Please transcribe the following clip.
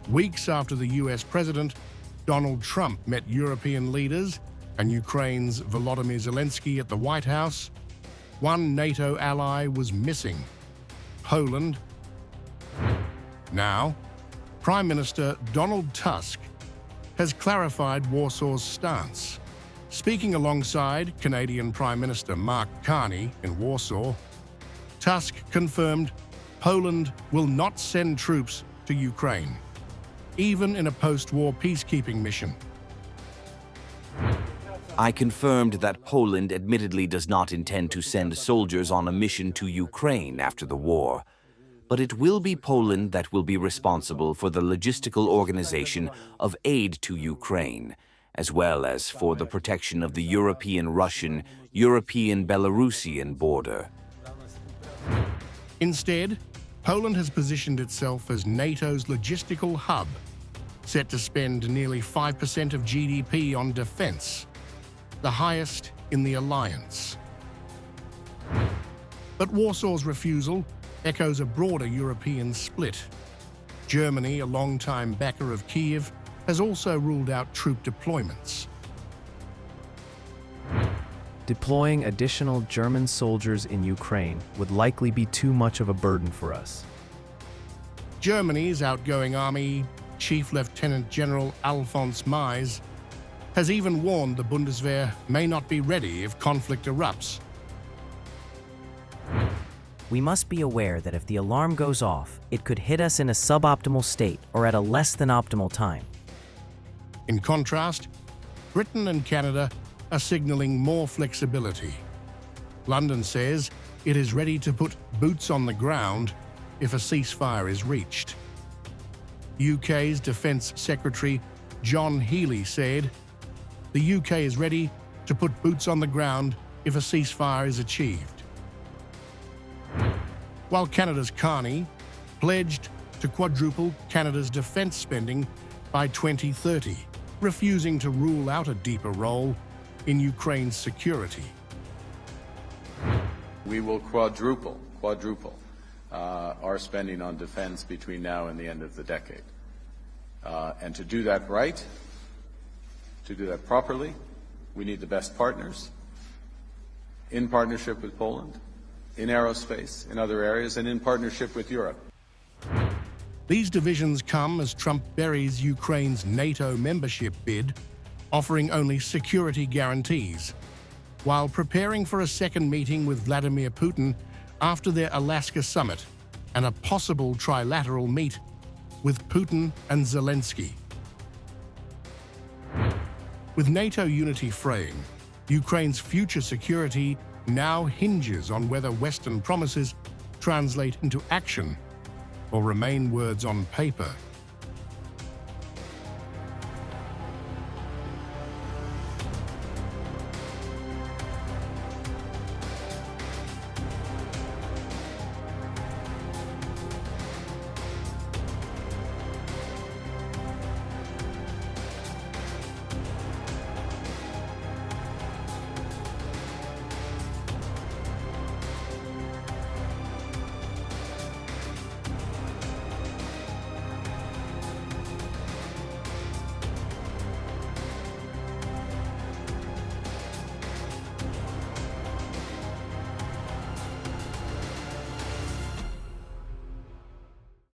weeks after the US President Donald Trump met European leaders and Ukraine's Volodymyr Zelensky at the White House, one NATO ally was missing: Poland. Now, Prime Minister Donald Tusk has clarified Warsaw's stance. Speaking alongside Canadian Prime Minister Mark Carney in Warsaw, Tusk confirmed Poland will not send troops to Ukraine, even in a post-war peacekeeping mission. I confirmed that Poland admittedly does not intend to send soldiers on a mission to Ukraine after the war, but it will be Poland that will be responsible for the logistical organization of aid to Ukraine, as well as for the protection of the European-Russian, European-Belarusian border. Instead, Poland has positioned itself as NATO's logistical hub, set to spend nearly 5% of GDP on defense, the highest in the alliance. But Warsaw's refusal echoes a broader European split. Germany, a longtime backer of Kyiv, has also ruled out troop deployments. Deploying additional German soldiers in Ukraine would likely be too much of a burden for us. Germany's outgoing army Chief Lieutenant General Alphonse Meise has even warned the Bundeswehr may not be ready if conflict erupts. We must be aware that if the alarm goes off, it could hit us in a suboptimal state or at a less than optimal time. In contrast, Britain and Canada are signaling more flexibility. London says it is ready to put boots on the ground if a ceasefire is reached. UK's Defence Secretary John Healey said, "The UK is ready to put boots on the ground if a ceasefire is achieved." While Canada's Carney pledged to quadruple Canada's defence spending by 2030, refusing to rule out a deeper role in Ukraine's security. We will quadruple our spending on defense between now and the end of the decade. And to do that right, to do that properly, we need the best partners in partnership with Poland, in aerospace, in other areas, and in partnership with Europe. These divisions come as Trump buries Ukraine's NATO membership bid, offering only security guarantees, while preparing for a second meeting with Vladimir Putin after their Alaska summit and a possible trilateral meet with Putin and Zelensky. With NATO unity fraying, Ukraine's future security now hinges on whether Western promises translate into action or remain words on paper.